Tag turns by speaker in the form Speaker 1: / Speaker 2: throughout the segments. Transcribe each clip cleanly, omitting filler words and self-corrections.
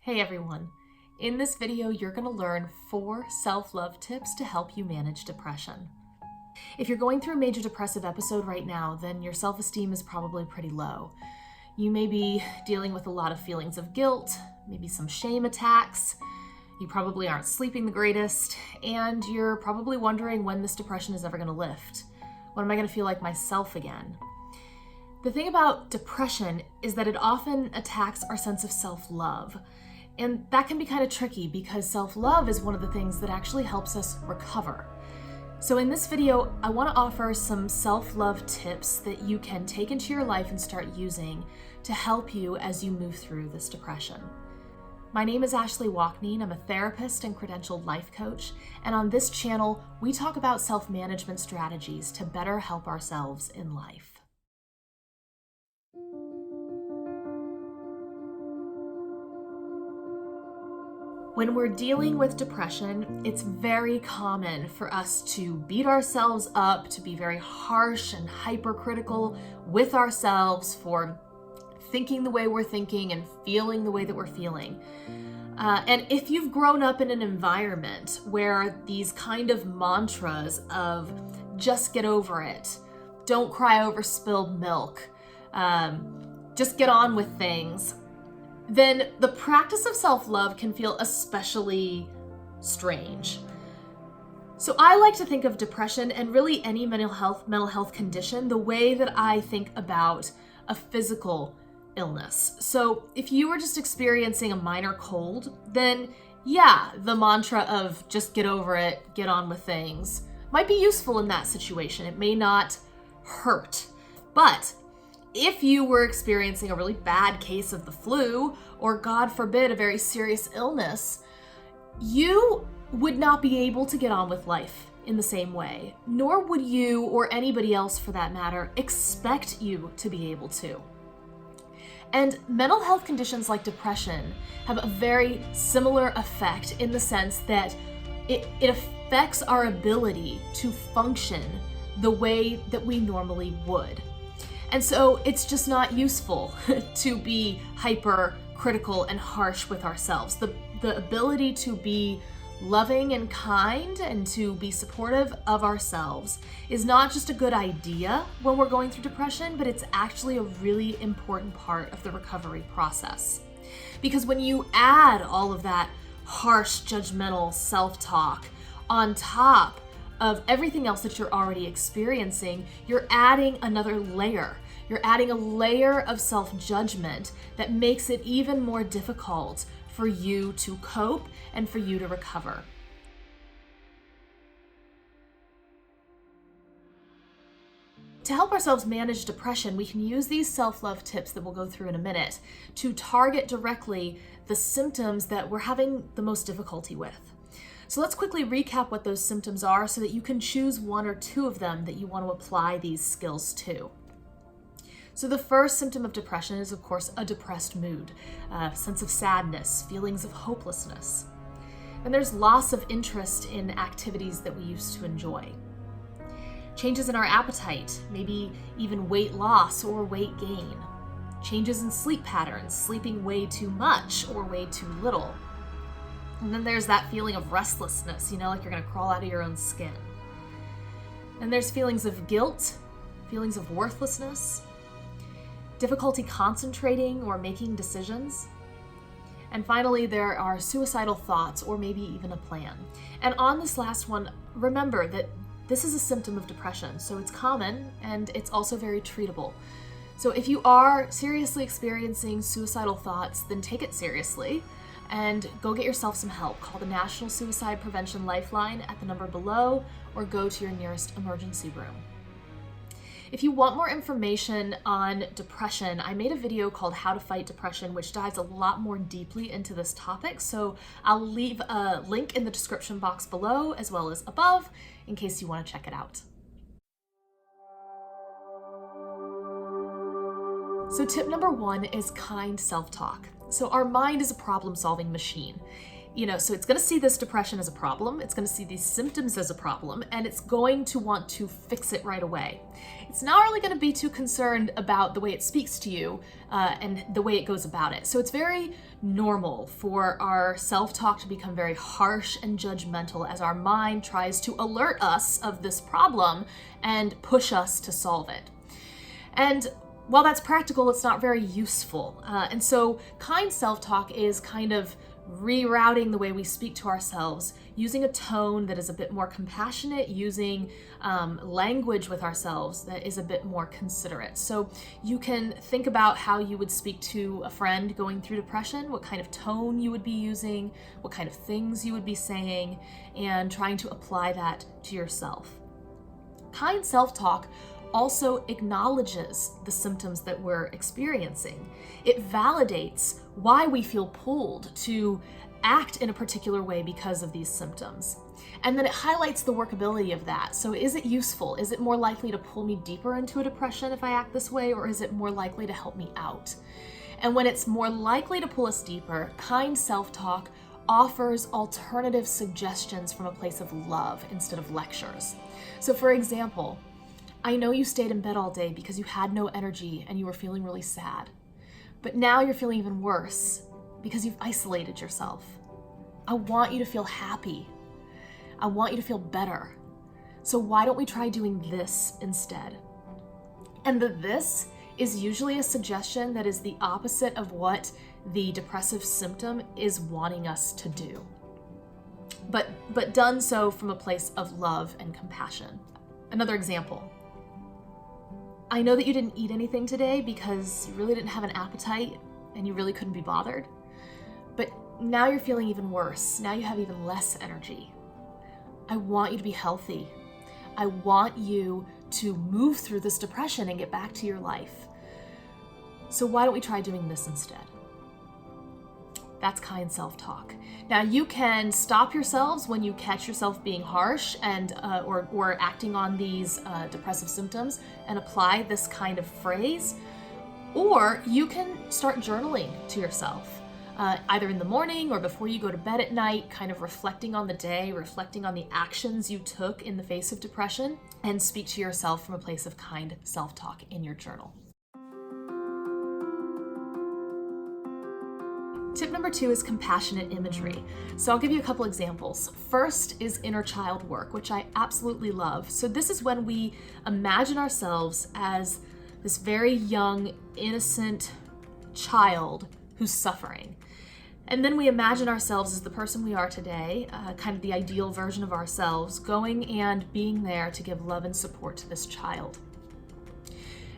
Speaker 1: Hey everyone! In this video, you're going to learn 4 self-love tips to help you manage depression. If you're going through a major depressive episode right now, then your self-esteem is probably pretty low. You may be dealing with a lot of feelings of guilt, maybe some shame attacks, you probably aren't sleeping the greatest, and you're probably wondering when this depression is ever going to lift. When am I going to feel like myself again? The thing about depression is that it often attacks our sense of self-love. And that can be kind of tricky because self-love is one of the things that actually helps us recover. So in this video, I want to offer some self-love tips that you can take into your life and start using to help you as you move through this depression. My name is Ashley Walkneen. I'm a therapist and credentialed life coach. And on this channel, we talk about self-management strategies to better help ourselves in life. When we're dealing with depression, it's very common for us to beat ourselves up, to be very harsh and hypercritical with ourselves for thinking the way we're thinking and feeling the way that we're feeling. And if you've grown up in an environment where these kind of mantras of just get over it, don't cry over spilled milk, just get on with things, then the practice of self-love can feel especially strange. So I like to think of depression and really any mental health condition the way that I think about a physical illness. So if you were just experiencing a minor cold, then yeah, the mantra of just get over it, get on with things might be useful in that situation. It may not hurt, but if you were experiencing a really bad case of the flu, or God forbid, a very serious illness, you would not be able to get on with life in the same way, nor would you, or anybody else for that matter, expect you to be able to. And mental health conditions like depression have a very similar effect in the sense that it affects our ability to function the way that we normally would. And so it's just not useful to be hypercritical and harsh with ourselves. The ability to be loving and kind and to be supportive of ourselves is not just a good idea when we're going through depression, but it's actually a really important part of the recovery process. Because when you add all of that harsh, judgmental self-talk on top of everything else that you're already experiencing, you're adding another layer. You're adding a layer of self-judgment that makes it even more difficult for you to cope and for you to recover. To help ourselves manage depression, we can use these self-love tips that we'll go through in a minute to target directly the symptoms that we're having the most difficulty with. So let's quickly recap what those symptoms are so that you can choose 1 or 2 of them that you want to apply these skills to. So the first symptom of depression is, of course, a depressed mood, a sense of sadness, feelings of hopelessness. And there's loss of interest in activities that we used to enjoy. Changes in our appetite, maybe even weight loss or weight gain. Changes in sleep patterns, sleeping way too much or way too little. And then there's that feeling of restlessness, like you're gonna crawl out of your own skin. And there's feelings of guilt, feelings of worthlessness, difficulty concentrating or making decisions. And finally, there are suicidal thoughts or maybe even a plan. And on this last one, remember that this is a symptom of depression, so it's common and it's also very treatable. So if you are seriously experiencing suicidal thoughts, then take it seriously and go get yourself some help. Call the National Suicide Prevention Lifeline at the number below or go to your nearest emergency room. If you want more information on depression, I made a video called How to Fight Depression, which dives a lot more deeply into this topic. So I'll leave a link in the description box below as well as above in case you want to check it out. So tip number 1 is kind self-talk. So our mind is a problem-solving machine. So it's going to see this depression as a problem, it's going to see these symptoms as a problem, and it's going to want to fix it right away. It's not really going to be too concerned about the way it speaks to you and the way it goes about it. So it's very normal for our self-talk to become very harsh and judgmental as our mind tries to alert us of this problem and push us to solve it. And while that's practical, it's not very useful. And so kind self-talk is kind of rerouting the way we speak to ourselves, using a tone that is a bit more compassionate, using language with ourselves that is a bit more considerate. So you can think about how you would speak to a friend going through depression, what kind of tone you would be using, what kind of things you would be saying, and trying to apply that to yourself. Kind self-talk also acknowledges the symptoms that we're experiencing. It validates why we feel pulled to act in a particular way because of these symptoms. And then it highlights the workability of that. So is it useful? Is it more likely to pull me deeper into a depression if I act this way, or is it more likely to help me out? And when it's more likely to pull us deeper, kind self-talk offers alternative suggestions from a place of love instead of lectures. So for example, I know you stayed in bed all day because you had no energy and you were feeling really sad. But now you're feeling even worse because you've isolated yourself. I want you to feel happy. I want you to feel better. So why don't we try doing this instead? And the this is usually a suggestion that is the opposite of what the depressive symptom is wanting us to do. But done so from a place of love and compassion. Another example. I know that you didn't eat anything today because you really didn't have an appetite and you really couldn't be bothered. But now you're feeling even worse. Now you have even less energy. I want you to be healthy. I want you to move through this depression and get back to your life. So why don't we try doing this instead? That's kind self-talk. Now you can stop yourselves when you catch yourself being harsh and or acting on these depressive symptoms and apply this kind of phrase, or you can start journaling to yourself, either in the morning or before you go to bed at night, kind of reflecting on the day, reflecting on the actions you took in the face of depression, and speak to yourself from a place of kind self-talk in your journal. Tip number 2 is compassionate imagery. So I'll give you a couple examples. First is inner child work, which I absolutely love. So this is when we imagine ourselves as this very young, innocent child who's suffering. And then we imagine ourselves as the person we are today, kind of the ideal version of ourselves, going and being there to give love and support to this child.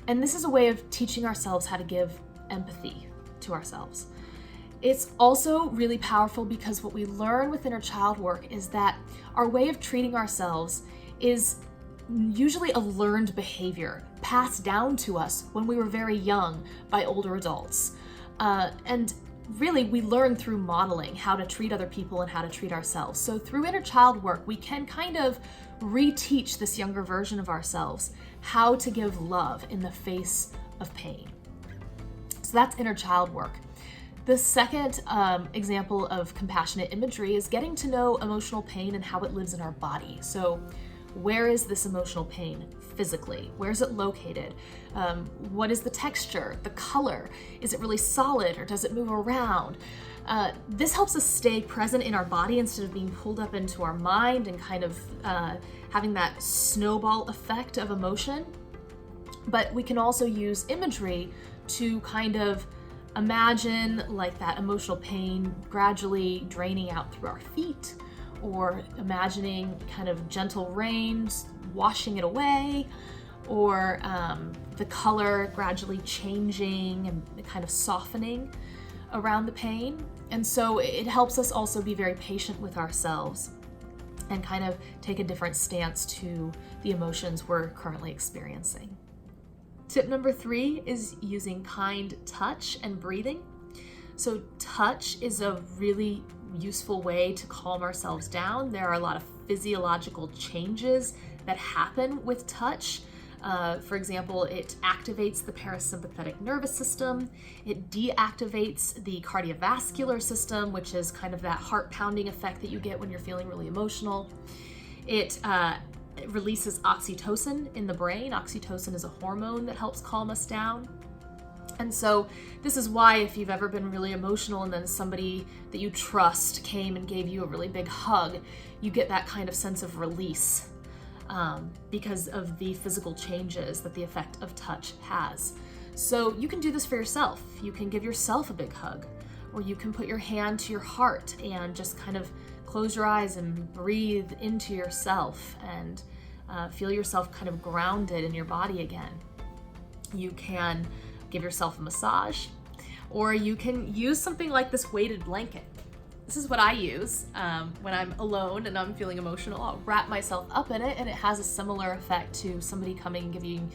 Speaker 1: And this is a way of teaching ourselves how to give empathy to ourselves. It's also really powerful because what we learn with inner child work is that our way of treating ourselves is usually a learned behavior passed down to us when we were very young by older adults. And really, we learn through modeling how to treat other people and how to treat ourselves. So through inner child work, we can kind of reteach this younger version of ourselves how to give love in the face of pain. So that's inner child work. The second example of compassionate imagery is getting to know emotional pain and how it lives in our body. So where is this emotional pain physically? Where is it located? What is the texture, the color? Is it really solid or does it move around? This helps us stay present in our body instead of being pulled up into our mind and kind of having that snowball effect of emotion. But we can also use imagery to kind of imagine like that emotional pain gradually draining out through our feet, or imagining kind of gentle rains washing it away, or the color gradually changing and kind of softening around the pain. And so it helps us also be very patient with ourselves and kind of take a different stance to the emotions we're currently experiencing. Tip number 3 is using kind touch and breathing. So touch is a really useful way to calm ourselves down. There are a lot of physiological changes that happen with touch. For example, it activates the parasympathetic nervous system. It deactivates the cardiovascular system, which is kind of that heart pounding effect that you get when you're feeling really emotional. It releases oxytocin in the brain. Oxytocin is a hormone that helps calm us down. And so this is why if you've ever been really emotional and then somebody that you trust came and gave you a really big hug, you get that kind of sense of release because of the physical changes that the effect of touch has. So you can do this for yourself. You can give yourself a big hug, or you can put your hand to your heart and just kind of close your eyes and breathe into yourself and feel yourself kind of grounded in your body again. You can give yourself a massage, or you can use something like this weighted blanket. This is what I use when I'm alone and I'm feeling emotional. I'll wrap myself up in it, and it has a similar effect to somebody coming and giving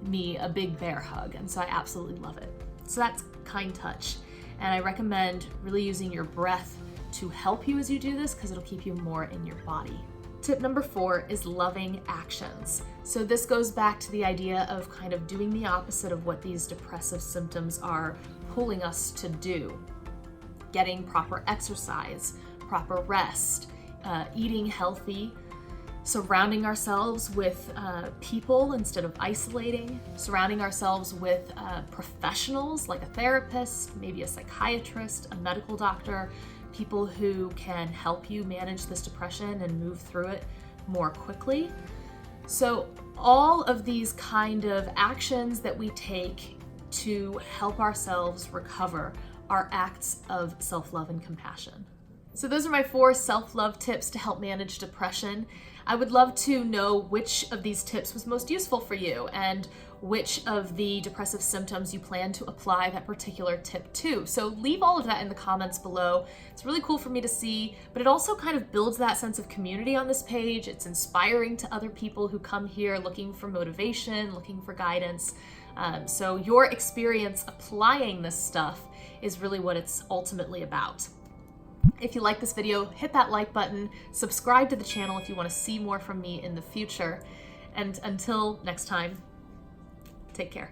Speaker 1: me a big bear hug, and so I absolutely love it. So that's kind touch, and I recommend really using your breath to help you as you do this, because it'll keep you more in your body. Tip number 4 is loving actions. So this goes back to the idea of kind of doing the opposite of what these depressive symptoms are pulling us to do. Getting proper exercise, proper rest, eating healthy, surrounding ourselves with people instead of isolating, surrounding ourselves with professionals like a therapist, maybe a psychiatrist, a medical doctor, people who can help you manage this depression and move through it more quickly. So all of these kind of actions that we take to help ourselves recover are acts of self-love and compassion. So those are my 4 self-love tips to help manage depression. I would love to know which of these tips was most useful for you and which of the depressive symptoms you plan to apply that particular tip to. So leave all of that in the comments below. It's really cool for me to see, but it also kind of builds that sense of community on this page. It's inspiring to other people who come here looking for motivation, looking for guidance. So your experience applying this stuff is really what it's ultimately about. If you like this video, hit that like button, subscribe to the channel if you want to see more from me in the future, and until next time, take care.